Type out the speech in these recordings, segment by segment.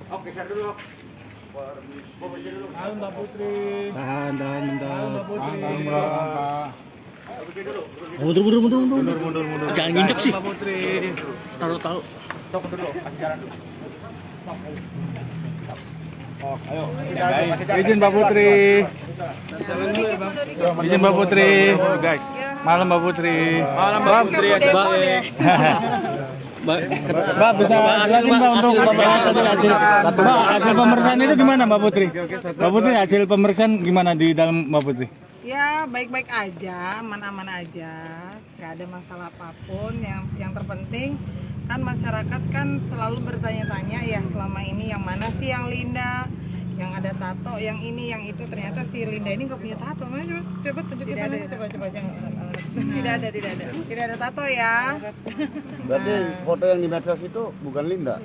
Oke, share dulu. Halo Mbak Putri. Tahan, bentar. Mbak Putri. Mundur. Jangan nginjek sih. Mbak Putri. Taruh. Stop dulu, kasih jalan dulu. Ayo. Izin Mbak Putri. Izin Mbak Putri. Guys. Malam Mbak Putri. Malam Mbak Putri. Mbak bisa jelasin Mbak untuk hasil pemeriksaan itu gimana Mbak Putri? Mbak Putri hasil pemeriksaan gimana di dalam Mbak Putri? Ya baik-baik aja, aman-aman aja, nggak ada masalah apapun. Yang terpenting kan masyarakat kan selalu bertanya-tanya ya selama ini yang mana sih yang Linda, yang ada tato, yang ini, yang itu. Ternyata si Linda ini nggak punya tato. Mana coba tunjukin sana, coba jangan. Tidak ada tato ya. Berarti foto yang di medsos itu bukan Linda?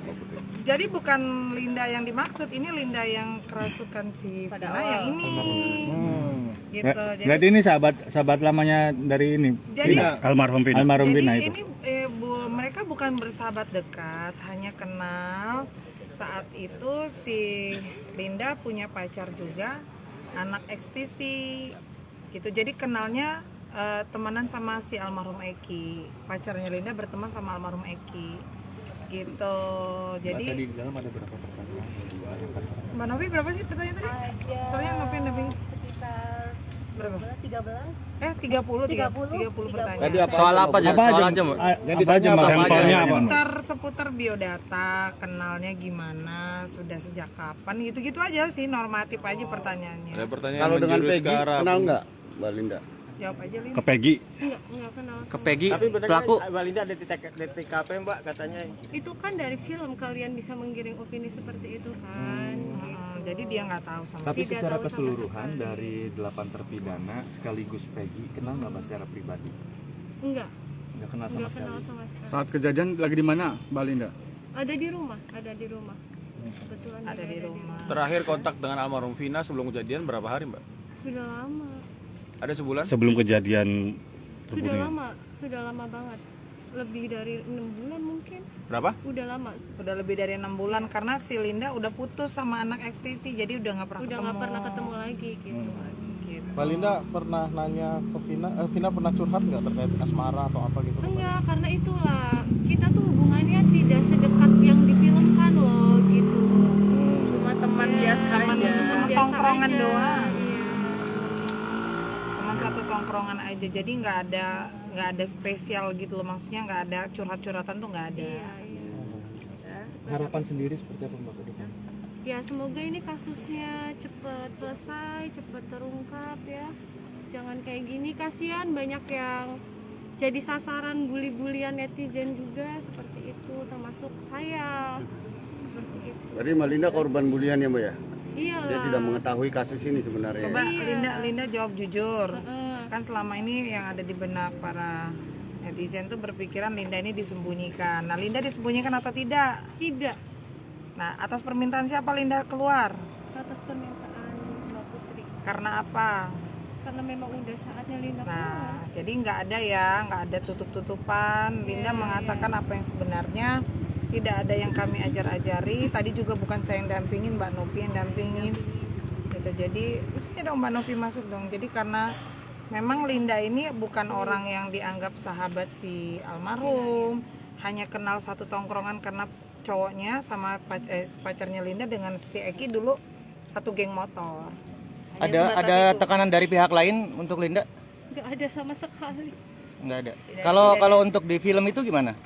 Jadi bukan Linda yang dimaksud, ini Linda yang kerasukan si Vina yang ini. Gitu. Jadi Berarti ini sahabat lamanya dari ini. Jadi- Vina. Almarhum Vina Jadi itu. ini mereka bukan bersahabat dekat, hanya kenal. Saat itu si Linda punya pacar juga, anak ekstisi gitu. Jadi kenalnya temenan sama si almarhum Eki. Pacarnya Linda berteman sama almarhum Eki gitu. Jadi Tadi di dalam ada berapa pertanyaan? Mbak Novi berapa sih pertanyaan tadi? Soalnya Novi Sekitar berapa? 13. 30 pertanyaan. Tadi apa? Soal apa aja? Apa Soal aja? aja, Mbak. Apa aja Mbak? Sampelnya apa? Seputar biodata, kenalnya gimana, sudah sejak kapan, gitu-gitu aja sih, normatif aja pertanyaannya. Ada pertanyaan Kalau dengan menjurus Peggy ke arah kenal nggak Mbak Linda? Jawab aja Lin. Ke Peggy. Enggak kenal. Ke Peggy, Tapi benar pelaku. Mbak Linda ada di TKP Mbak katanya. Itu kan dari film kalian bisa menggiring opini seperti itu kan. Jadi dia nggak tahu sama Tapi Tidak secara tahu sama keseluruhan sekali. dari 8 terpidana sekaligus Peggy kenal nggak Mbak secara pribadi? Enggak Nggak kenal sama kenal sekali. sama sekali. Saat kejadian lagi di mana Mbak Linda? Ada di rumah. Kebetulan ada di rumah. terakhir kontak dengan almarhum Vina sebelum kejadian berapa hari, Mbak? Sudah lama. Ada sebulan? Sebelum kejadian Sudah lama banget. Lebih dari 6 bulan mungkin. Berapa? Udah lama. Udah lebih dari 6 bulan karena si Linda udah putus sama anak ekstisi, jadi udah nggak pernah Udah ketemu. nggak pernah ketemu lagi gitu. Gitu. Mbak Linda pernah nanya ke Vina, Vina pernah curhat nggak terkait asmara atau apa gitu? Enggak, karena itulah kita tuh hubungannya tidak sedekat yang difilmkan loh gitu. Cuma teman biasa Teman biasa tongkrongan aja. doang. Iya. Teman satu tongkrongan aja, jadi nggak ada spesial gitu loh, maksudnya nggak ada curhat-curhatan tuh nggak ada. Iya. Harapan sendiri seperti apa Mbak ke depan? Ya semoga ini kasusnya cepet selesai, cepet terungkap ya. Jangan kayak gini, kasihan banyak yang jadi sasaran bully-bulian netizen juga seperti itu, termasuk saya. Seperti itu. Berarti Mbak Linda korban bulian ya Mbak ya? Iya Dia tidak mengetahui kasus ini sebenarnya. Coba Iya. Linda jawab jujur. Kan selama ini yang ada di benak para netizen tuh berpikiran Linda ini disembunyikan. Nah, Linda disembunyikan atau tidak? Tidak Nah, atas permintaan siapa Linda keluar? atas permintaan Mbak Putri, Karena apa? karena memang udah saatnya Linda keluar. Nah, jadi nggak ada tutup-tutupan. Linda mengatakan apa yang sebenarnya, tidak ada yang kami ajar-ajari. Tadi juga bukan saya yang dampingin, Mbak Novi yang dampingin. Gitu. Jadi, sini dong Mbak Novi masuk dong. Jadi karena memang Linda ini bukan orang yang dianggap sahabat si almarhum, hanya kenal satu tongkrongan karena cowoknya sama pacarnya Linda dengan si Eki dulu satu geng motor. Ada tekanan dari pihak lain untuk Linda? Nggak ada sama sekali. Nggak ada. Kalau untuk di film itu gimana?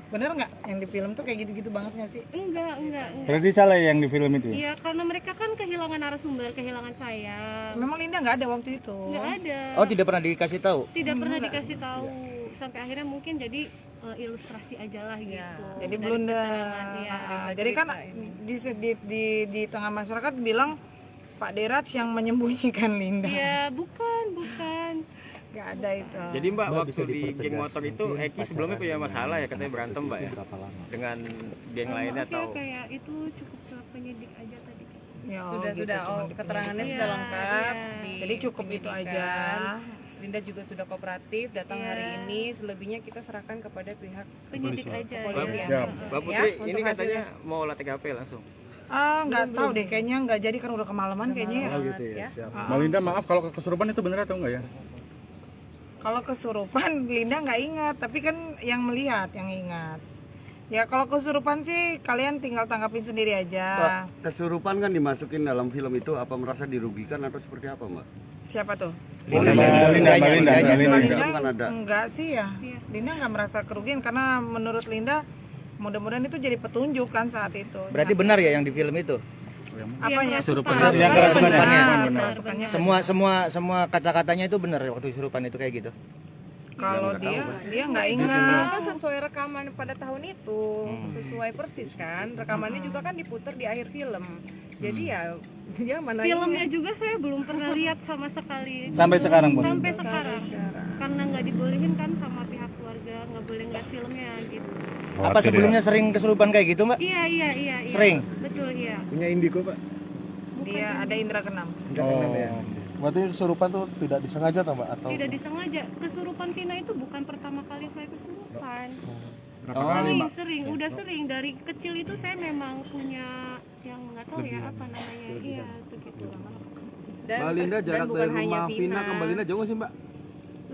Bener nggak yang di film tuh kayak gitu-gitu banget nggak sih? Enggak. Berarti salah yang di film itu? Iya, karena mereka kan kehilangan narasumber, kehilangan saya. Memang Linda nggak ada waktu itu. Nggak ada. Oh, tidak pernah dikasih tahu? Tidak pernah dikasih tahu. Sampai akhirnya mungkin jadi ilustrasi aja lah gitu. Jadi Dari blunder. keterangan, iya. Jadi kan di tengah masyarakat bilang Pak Deraj yang menyembunyikan Linda. Iya, bukan. Nggak ada itu. Jadi Mbak, Mbak, waktu bisa di dipertegas. geng motor itu Mungkin Eki sebelumnya punya pacaran masalah ya, dengan katanya berantem Mbak ya, berapa lama? dengan geng lainnya Maaf ya, atau kayak itu cukup ke penyidik aja tadi. Ya, Sudah, gitu, cuma di keterangannya penyidik. sudah lengkap. Iya. Jadi cukup itu aja. Linda juga sudah kooperatif datang Iya. hari ini. Selebihnya kita serahkan kepada pihak Penyidik aja. kepolisian. ya. Mbak Putri Ya, ini untuk katanya mau olah TKP langsung. Nggak tahu deh, kayaknya nggak jadi kan udah kemalaman kayaknya ya. gitu ya. Mbak Linda, maaf kalau kesurupan itu benar atau enggak ya? Kalau kesurupan Linda nggak ingat, tapi kan yang melihat yang ingat. Ya kalau kesurupan sih kalian tinggal tanggapin sendiri aja. Pak, kesurupan kan dimasukin dalam film itu, apa merasa dirugikan atau seperti apa, Mbak? Siapa tuh? Linda. Kan ada. Enggak sih ya. Linda nggak merasa kerugian karena menurut Linda mudah-mudahan itu jadi petunjuk kan saat itu. Berarti benar ya yang di film itu? Apanya? Yang kerasukannya. Kerasukannya. Semua kata-katanya itu benar waktu kesurupan itu kayak gitu. Kalau dia nggak ingat. Kan sesuai rekaman pada tahun itu, sesuai persis kan. Rekamannya juga kan diputar di akhir film. Jadi ya dia mana Filmnya juga saya belum pernah lihat sama sekali. Sampai sekarang, Bu? Sampai sekarang. Karena nggak dibolehin kan sama pihak keluarga, nggak boleh ngeliat filmnya gitu. Apa sebelumnya sering kesurupan kayak gitu, Mbak? Iya. Sering? Betul, iya. Punya indigo, Pak. Dia ada indera keenam. Berarti kesurupan tuh tidak disengaja toh, Mbak? Atau Tidak disengaja. Kesurupan Vina itu bukan pertama kali saya kesurupan. Sering, udah sering. Dari kecil itu saya memang punya yang nggak tahu ya apa namanya. Iya, begitu. Mbak Linda, jarak bukan dari hanya rumah Vina ke Mbak Linda jauh nggak sih, Mbak?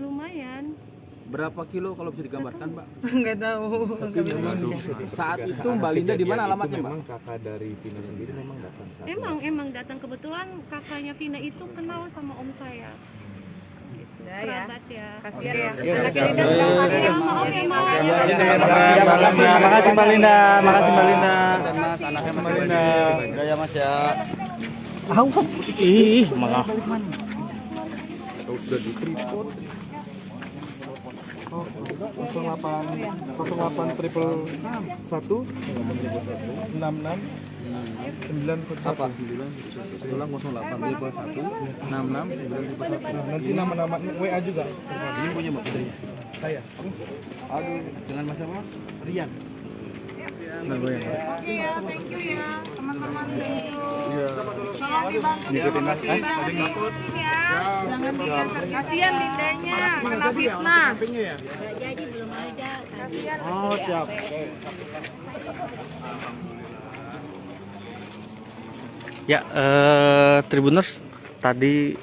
Lumayan. Berapa kilo kalau bisa digambarkan, Mbak? Nggak tahu. Saat itu Mbak Linda di mana alamatnya, Mbak? Memang kakak dari Vina sendiri memang datang saat Emang datang, kebetulan kakaknya Vina itu kenal sama om saya. Gitu. Ya, ya. Kerabat ya. Kasihan ya. Anaknya Linda sedang hamil. Ya, maaf ya, maaf. Makasih Mbak Linda. Makasih Mbak Linda. Anaknya Mbak Linda. ya Mas ya. Ih, malah. udah di tripod 08 triple 1 66 911 Apa? 08 triple 1 66 911. Nanti nama-namanya WA juga. Ini punya Mbak Putri. Saya. Aduh, dengan Mas siapa? Rian. Oke ya, thank you ya teman-teman. Thank you. Tolong dibantu Ikutin Mas. ya. Jangan biasa. Kasihan Lindanya kena fitnah. Jadi belum ada. Kasihan. Oh, siap. Ya, Tribuners tadi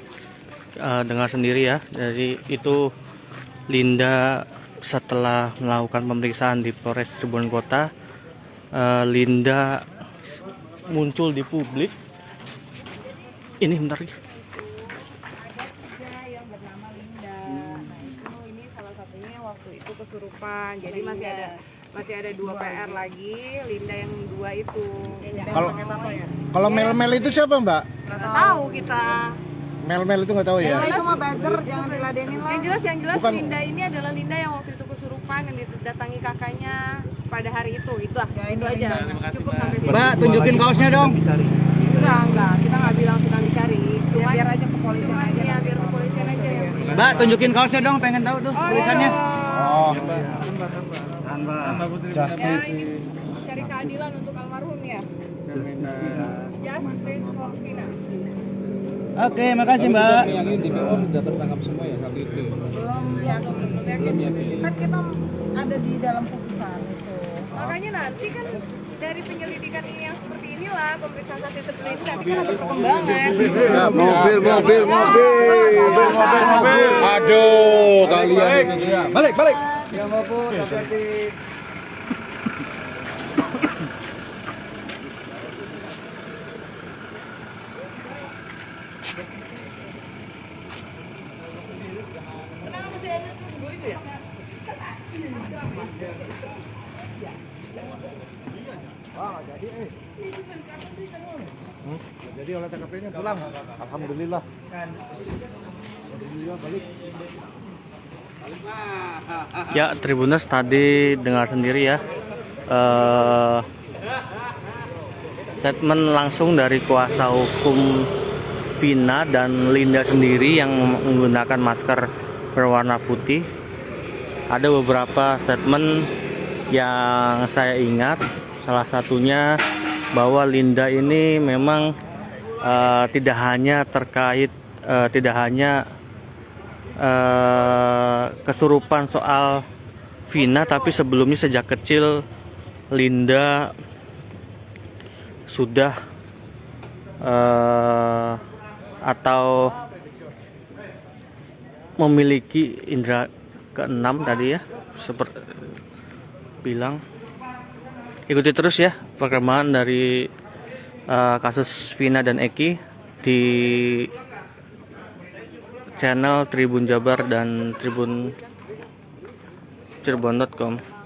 dengar sendiri ya, dari itu Linda setelah melakukan pemeriksaan di Polres Cirebon Kota, Linda muncul di publik. Ini bentar lagi. Yang bernama Linda. Nah itu ini salah satunya waktu itu kesurupan. Jadi masih ada 2 PR lagi. Linda yang 2 itu. Kalau mel-mel itu siapa, Mbak? Nggak tahu kita. Mel-mel itu nggak tahu ya? itu mah buzzer, jangan diladenin lah. Yang jelas Bukan. Linda ini adalah Linda yang waktu itu kesurupan yang didatangi kakaknya pada hari itu. Itu aja. Cukup sampai situ. Mbak, tunjukin kaosnya dong. Enggak. Kita nggak bilang sedang dicari. Cuma Biar aja kepolisian aja. ya biar kepolisian aja yang. Mbak, tunjukin kaosnya dong, pengen tahu tuh tulisannya. Oh. Justice. Cari keadilan untuk almarhum ya. Justice for Vina. Oke, makasih Mbak. Yang ini DPO sudah tertangkap semua ya kali itu. Belum yakin. Kan kita ada di dalam putusan itu. Makanya nanti kan dari penyelidikan ini yang seperti inilah pemeriksaan saksi seperti ini nanti kan ada perkembangan. Mobil. Aduh, kalian ini. Balik. Ya maupun hati-hati. Jadi oleh TKP-nya pulang. Alhamdulillah. Balik. Ya, Tribuners tadi dengar sendiri ya, statement langsung dari kuasa hukum Vina dan Linda sendiri yang menggunakan masker berwarna putih. Ada beberapa statement yang saya ingat, salah satunya bahwa Linda ini memang tidak hanya terkait kesurupan soal Vina, tapi sebelumnya sejak kecil Linda sudah atau memiliki indera keenam tadi ya, seperti bilang. Ikuti terus ya perkembangan dari kasus Vina dan Eki di channel Tribun Jabar dan Tribun Cirebon.com.